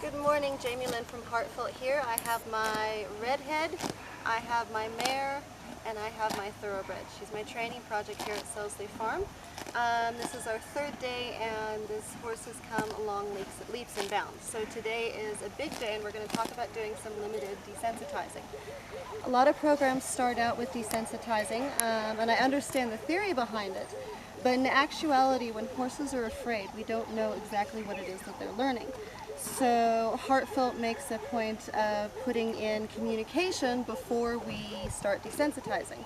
Good morning, Jamie Lynn from Heartfelt here. I have my redhead, I have my mare, and I have my thoroughbred. She's my training project here at Selsley Farm. This is our third day and this horse has come along leaps and bounds. So today is a big day and we're going to talk about doing some limited desensitizing. A lot of programs start out with desensitizing and I understand the theory behind it, but in actuality when horses are afraid we don't know exactly what it is that they're learning. So Heartfelt makes a point of putting in communication before we start desensitizing.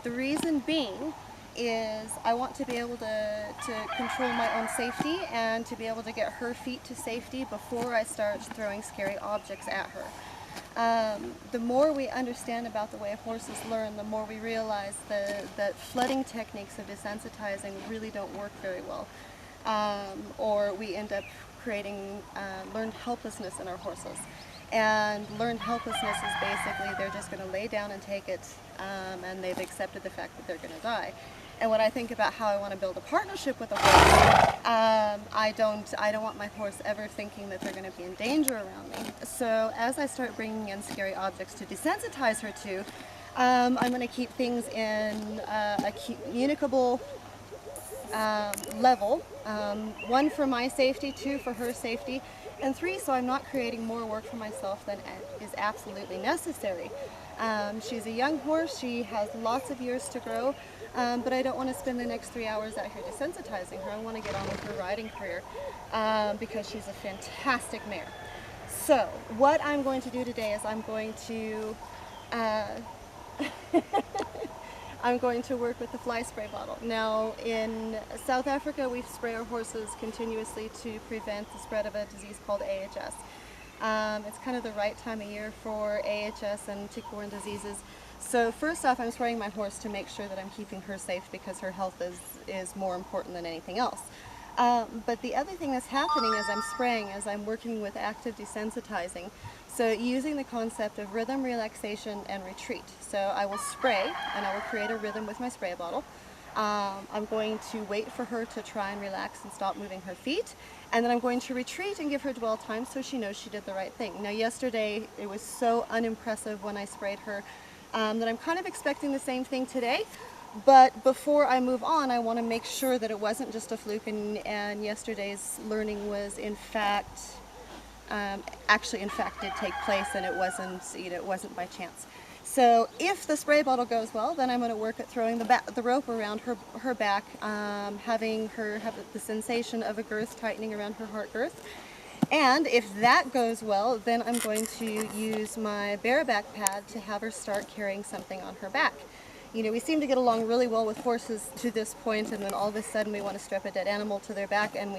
The reason being is I want to be able to control my own safety and to be able to get her feet to safety before I start throwing scary objects at her. The more we understand about the way horses learn, the more we realize that flooding techniques of desensitizing really don't work very well. Or we end up creating learned helplessness in our horses. And learned helplessness is basically they're just going to lay down and take it, and they've accepted the fact that they're going to die. And when I think about how I want to build a partnership with a horse, I don't want my horse ever thinking that they're going to be in danger around me. So as I start bringing in scary objects to desensitize her to, I'm going to keep things in a communicable level, 1 for my safety, 2 for her safety, and 3 so I'm not creating more work for myself than is absolutely necessary. She's a young horse, she has lots of years to grow, but I don't want to spend the next 3 hours out here desensitizing her. I want to get on with her riding career because she's a fantastic mare. So what I'm going to do today is I'm going to work with the fly spray bottle. Now in South Africa we spray our horses continuously to prevent the spread of a disease called AHS. It's kind of the right time of year for AHS and tick-borne diseases. So first off I'm spraying my horse to make sure that I'm keeping her safe because her health is more important than anything else. But the other thing that's happening as I'm spraying is I'm working with active desensitizing. So using the concept of rhythm, relaxation, and retreat. So I will spray and I will create a rhythm with my spray bottle. I'm going to wait for her to try and relax and stop moving her feet. And then I'm going to retreat and give her dwell time so she knows she did the right thing. Now yesterday it was so unimpressive when I sprayed her that I'm kind of expecting the same thing today. But before I move on, I want to make sure that it wasn't just a fluke and yesterday's learning was in fact, actually in fact did take place and it wasn't by chance. So if the spray bottle goes well, then I'm going to work at throwing the rope around her back, having her have the sensation of a girth tightening around her heart girth. And if that goes well, then I'm going to use my bareback pad to have her start carrying something on her back. You know, we seem to get along really well with horses to this point, and then all of a sudden we want to strap a dead animal to their back and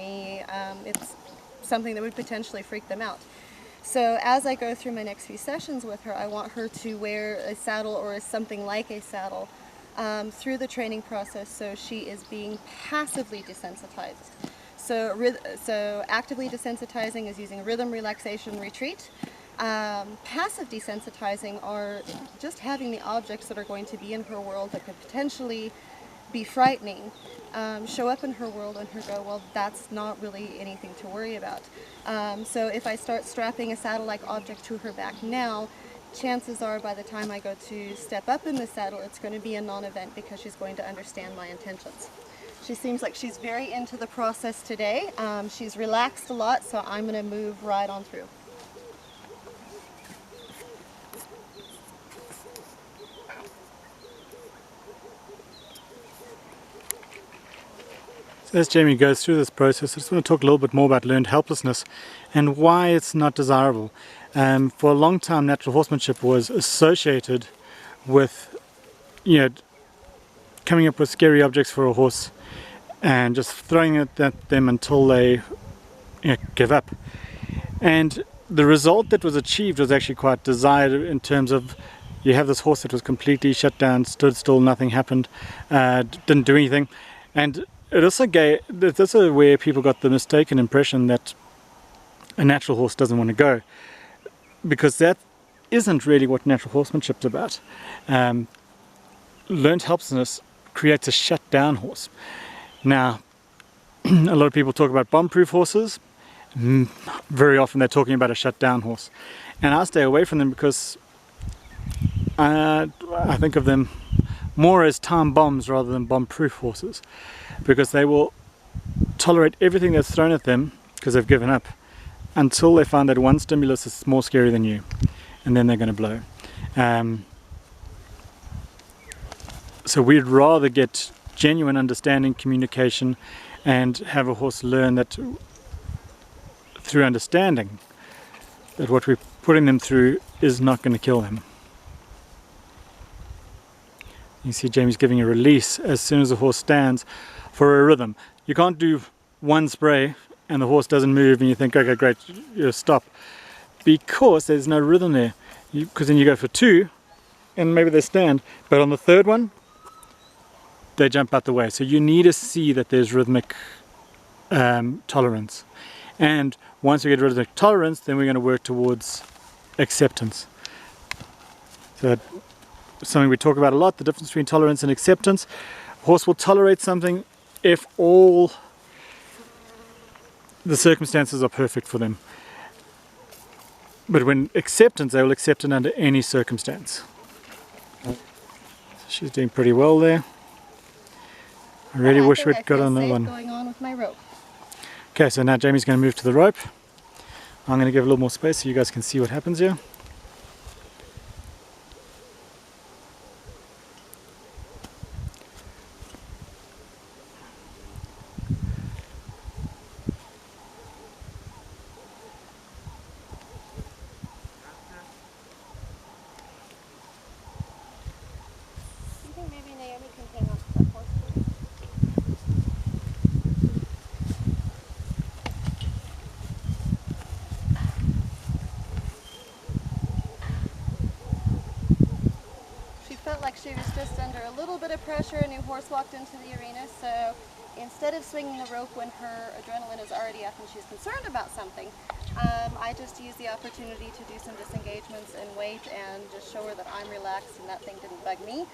it's something that would potentially freak them out. So as I go through my next few sessions with her, I want her to wear a saddle or something like a saddle through the training process so she is being passively desensitized. So actively desensitizing is using rhythm, relaxation, retreat. Passive desensitizing are just having the objects that are going to be in her world that could potentially be frightening show up in her world and her go, well, that's not really anything to worry about. So if I start strapping a saddle-like object to her back now, chances are by the time I go to step up in the saddle, it's going to be a non-event because she's going to understand my intentions. She seems like she's very into the process today. She's relaxed a lot, so I'm going to move right on through. So as Jamie goes through this process, I just want to talk a little bit more about learned helplessness and why it's not desirable. For a long time, natural horsemanship was associated with, coming up with scary objects for a horse and just throwing it at them until they give up. And the result that was achieved was actually quite desired in terms of you have this horse that was completely shut down, stood still, nothing happened, didn't do anything. And it also that's where people got the mistaken impression that a natural horse doesn't want to go, because that isn't really what natural horsemanship's about. Learned helplessness creates a shut down horse. Now, a lot of people talk about bomb-proof horses, Very often they're talking about a shut down horse, and I stay away from them because I think of them more as time bombs rather than bomb proof horses, because they will tolerate everything that's thrown at them because they've given up until they find that one stimulus is more scary than you, and then they're going to blow. So we'd rather get genuine understanding, communication, and have a horse learn that through understanding that what we're putting them through is not going to kill them. You see Jamie's giving a release as soon as the horse stands for a rhythm. You can't do one spray and the horse doesn't move and you think, okay, great, you stop, because there's no rhythm there. Because then you go for two and maybe they stand, but on the third one they jump out the way. So you need to see that there's rhythmic tolerance, and once we get rhythmic tolerance, then we're going to work towards acceptance. So something we talk about a lot, the difference between tolerance and acceptance. A horse will tolerate something if all the circumstances are perfect for them, but when acceptance, they will accept it under any circumstance. She's doing pretty well there. I really wish we'd got on that one. Going on with my rope. Okay, so now Jamie's going to move to the rope. I'm going to give a little more space so you guys can see what happens here. You think maybe Naomi can hang on to that horse, please? She felt like she was just under a little bit of pressure. A new horse walked into the arena, so instead of swinging the rope when her adrenaline is already up and she's concerned about something, I just used the opportunity to do some disengagements and wait and just show her that I'm relaxed and that thing didn't bug me,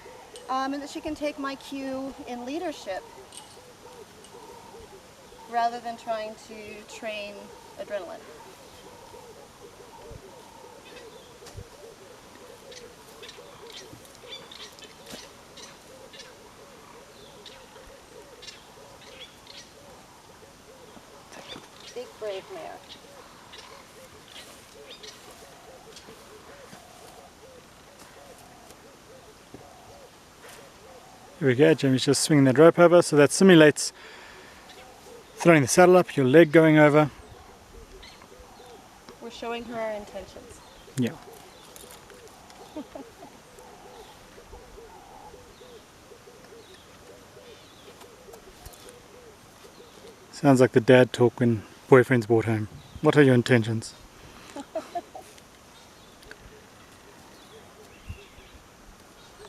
and that she can take my cue in leadership rather than trying to train adrenaline. Big brave mare. Here we go, Jamie's just swinging that rope over, so that simulates throwing the saddle up, your leg going over. We're showing her our intentions. Yeah. Sounds like the dad talk when boyfriend's brought home. What are your intentions?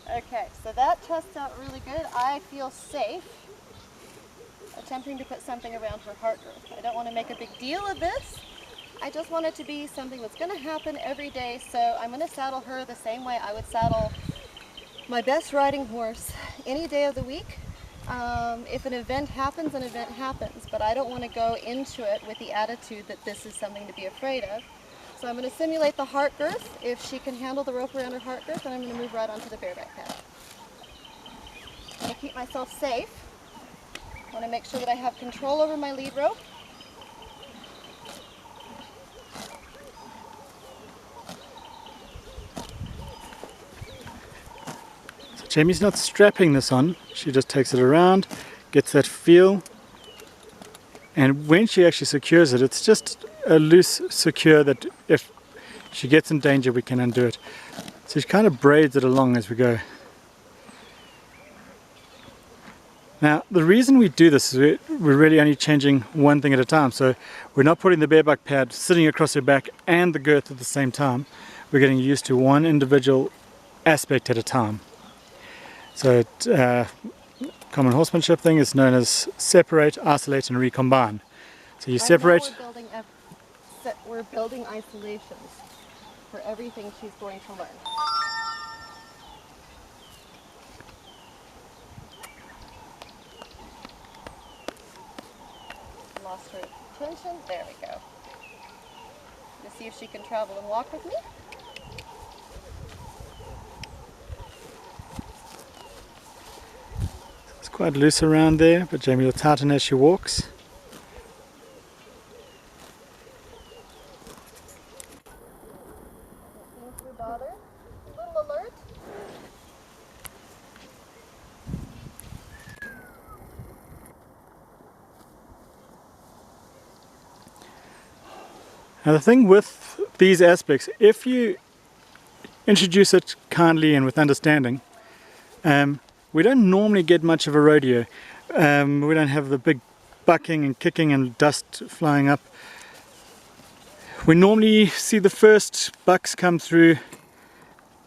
Okay, so that tests out really good. I feel safe attempting to put something around her heart girth. I don't want to make a big deal of this. I just want it to be something that's going to happen every day, so I'm going to saddle her the same way I would saddle my best riding horse any day of the week. If an event happens, an event happens, but I don't want to go into it with the attitude that this is something to be afraid of. So I'm going to simulate the heart girth. If she can handle the rope around her heart girth, then I'm going to move right onto the bareback pad. I'm going to keep myself safe. I want to make sure that I have control over my lead rope. So Jamie's not strapping this on, she just takes it around, gets that feel, and when she actually secures it, it's just a loose secure that if she gets in danger we can undo it. So she kind of braids it along as we go. Now the reason we do this is we're really only changing one thing at a time, so we're not putting the bareback pad sitting across her back and the girth at the same time. We're getting used to one individual aspect at a time. So common horsemanship thing is known as separate, isolate and recombine. So you separate. Now we're building isolations for everything she's going to learn. Lost her attention. There we go. Let's see if she can travel and walk with me. It's quite loose around there, but Jamie will tighten as she walks. Seems her daughter. A little alert. Now the thing with these aspects, if you introduce it kindly and with understanding, we don't normally get much of a rodeo. We don't have the big bucking and kicking and dust flying up. We normally see the first bucks come through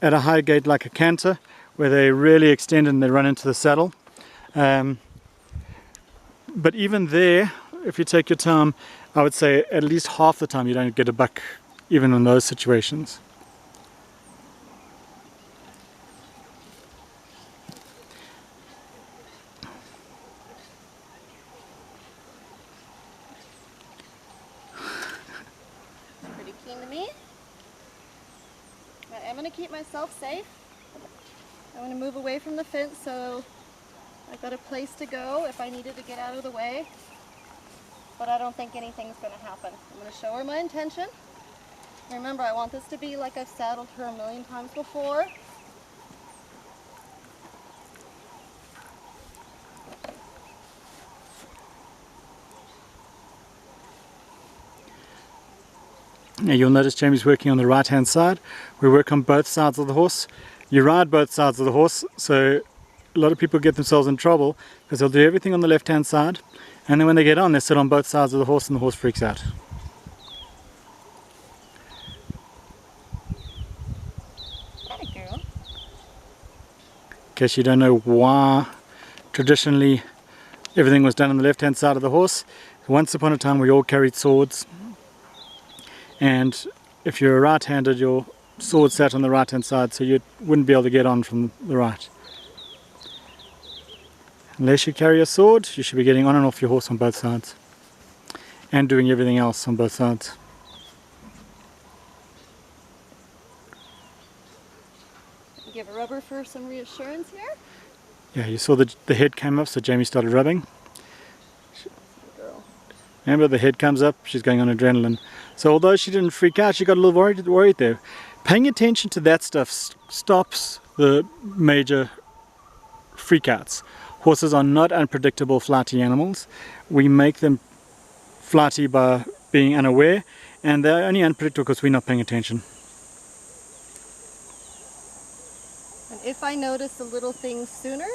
at a high gait like a canter, where they really extend and they run into the saddle. But even there, if you take your time, I would say at least half the time you don't get a buck, even in those situations. Pretty keen to me. But I'm going to keep myself safe. I want to move away from the fence so I've got a place to go if I needed to get out of the way. But I don't think anything's going to happen. I'm going to show her my intention. Remember, I want this to be like I've saddled her a million times before. Now you'll notice Jamie's working on the right hand side. We work on both sides of the horse. You ride both sides of the horse, so a lot of people get themselves in trouble because they'll do everything on the left hand side, and then when they get on, they sit on both sides of the horse and the horse freaks out. There you go. In case you don't know why traditionally everything was done on the left hand side of the horse, once upon a time we all carried swords, and if you're right-handed your sword sat on the right hand side, so you wouldn't be able to get on from the right. Unless you carry a sword, you should be getting on and off your horse on both sides and doing everything else on both sides. Give a rubber for some reassurance here. Yeah, you saw the head came up, so Jamie started rubbing. Girl. Remember, the head comes up, she's going on adrenaline. So although she didn't freak out, she got a little worried there. Paying attention to that stuff stops the major freakouts. Horses are not unpredictable flighty animals. We make them flighty by being unaware, and they're only unpredictable because we're not paying attention. And if I notice the little things sooner,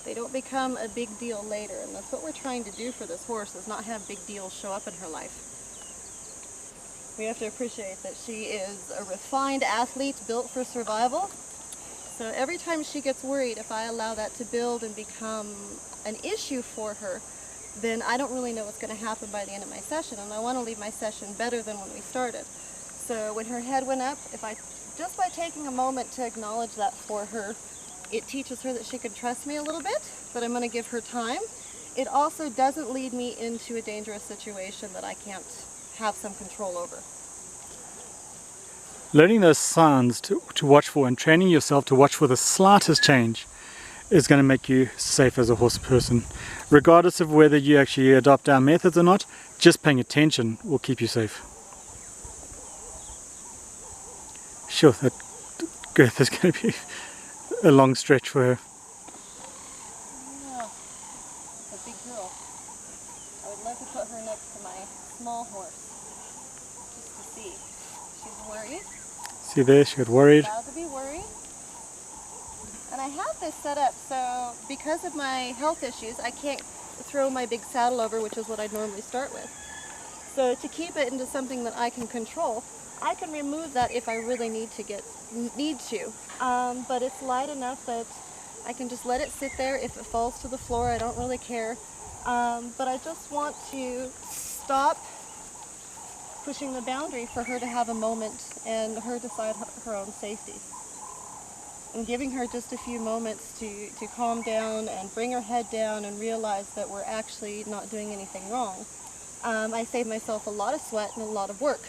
they don't become a big deal later. And that's what we're trying to do for this horse, is not have big deals show up in her life. We have to appreciate that she is a refined athlete built for survival. So every time she gets worried, if I allow that to build and become an issue for her, then I don't really know what's going to happen by the end of my session, and I want to leave my session better than when we started. So when her head went up, just by taking a moment to acknowledge that for her, it teaches her that she can trust me a little bit, that I'm going to give her time. It also doesn't lead me into a dangerous situation that I can't have some control over. Learning those signs to watch for and training yourself to watch for the slightest change is going to make you safe as a horse person. Regardless of whether you actually adopt our methods or not, just paying attention will keep you safe. Sure, that girth is going to be a long stretch for her. Yeah, it's a big girl. I would love to put her next to my small horse, just to see. She's worried. See there, she got worried. Allowed to be worried. And I have this set up so because of my health issues, I can't throw my big saddle over, which is what I'd normally start with. So to keep it into something that I can control, I can remove that if I really need to. But it's light enough that I can just let it sit there. If it falls to the floor, I don't really care. But I just want to stop pushing the boundary for her to have a moment and her decide her own safety. And giving her just a few moments to calm down and bring her head down and realize that we're actually not doing anything wrong. I save myself a lot of sweat and a lot of work.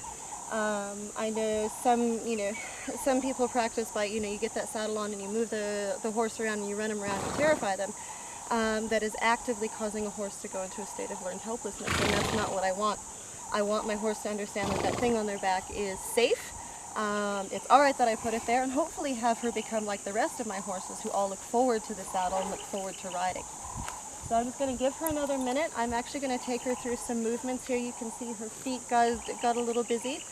I know some people practice by, you get that saddle on and you move the horse around and you run them around and terrify them. That is actively causing a horse to go into a state of learned helplessness, and that's not what I want. I want my horse to understand that that thing on their back is safe. It's alright that I put it there, and hopefully have her become like the rest of my horses who all look forward to the saddle and look forward to riding. So I'm just going to give her another minute. I'm actually going to take her through some movements here. You can see her feet got a little busy.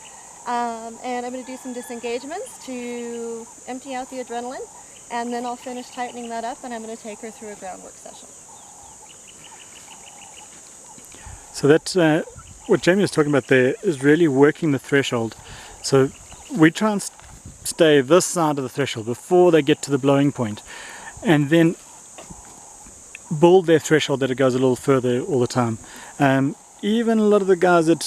And I'm going to do some disengagements to empty out the adrenaline, and then I'll finish tightening that up, and I'm going to take her through a groundwork session. So that's what Jamie was talking about there, is really working the threshold. So we try and stay this side of the threshold before they get to the blowing point, and then build their threshold that it goes a little further all the time. Even a lot of the guys that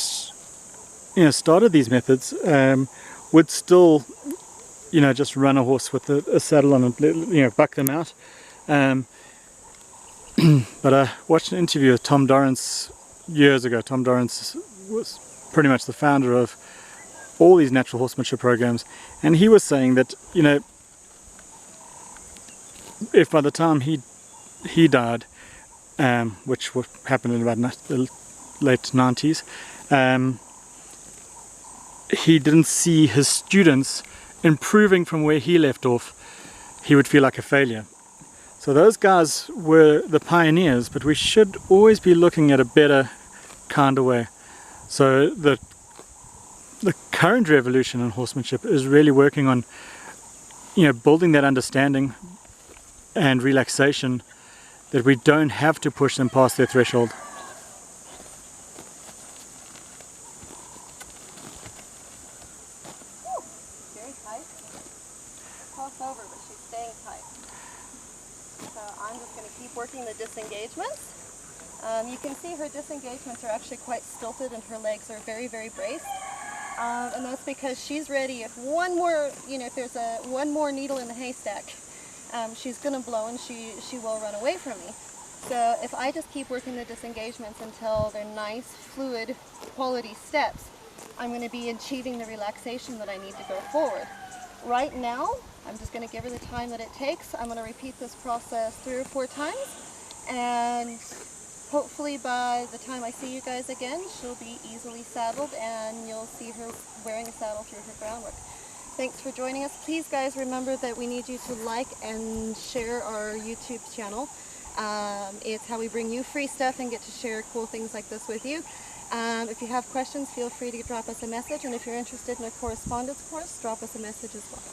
started these methods would still just run a horse with a saddle on and buck them out. But I watched an interview with Tom Dorrance years ago. Tom Dorrance was pretty much the founder of all these natural horsemanship programs, and he was saying that if by the time he died, which happened in about the late 90s, he didn't see his students improving from where he left off, he would feel like a failure. So those guys were the pioneers, but we should always be looking at a better kind of way. So the current revolution in horsemanship is really working on building that understanding and relaxation, that we don't have to push them past their threshold. Very tight. Cross over, but she's staying tight. So I'm just going to keep working the disengagements. You can see her disengagements are actually quite stilted and her legs are very, very braced. And that's because she's ready. If one more, if there's one more needle in the haystack, she's going to blow and she will run away from me. So if I just keep working the disengagements until they're nice, fluid, quality steps, I'm going to be achieving the relaxation that I need to go forward. Right now, I'm just going to give her the time that it takes. I'm going to repeat this process 3 or 4 times, and hopefully by the time I see you guys again, she'll be easily saddled and you'll see her wearing a saddle through her groundwork. Thanks for joining us. Please guys, remember that we need you to like and share our YouTube channel. It's how we bring you free stuff and get to share cool things like this with you. If you have questions, feel free to drop us a message, and if you're interested in a correspondence course, drop us a message as well.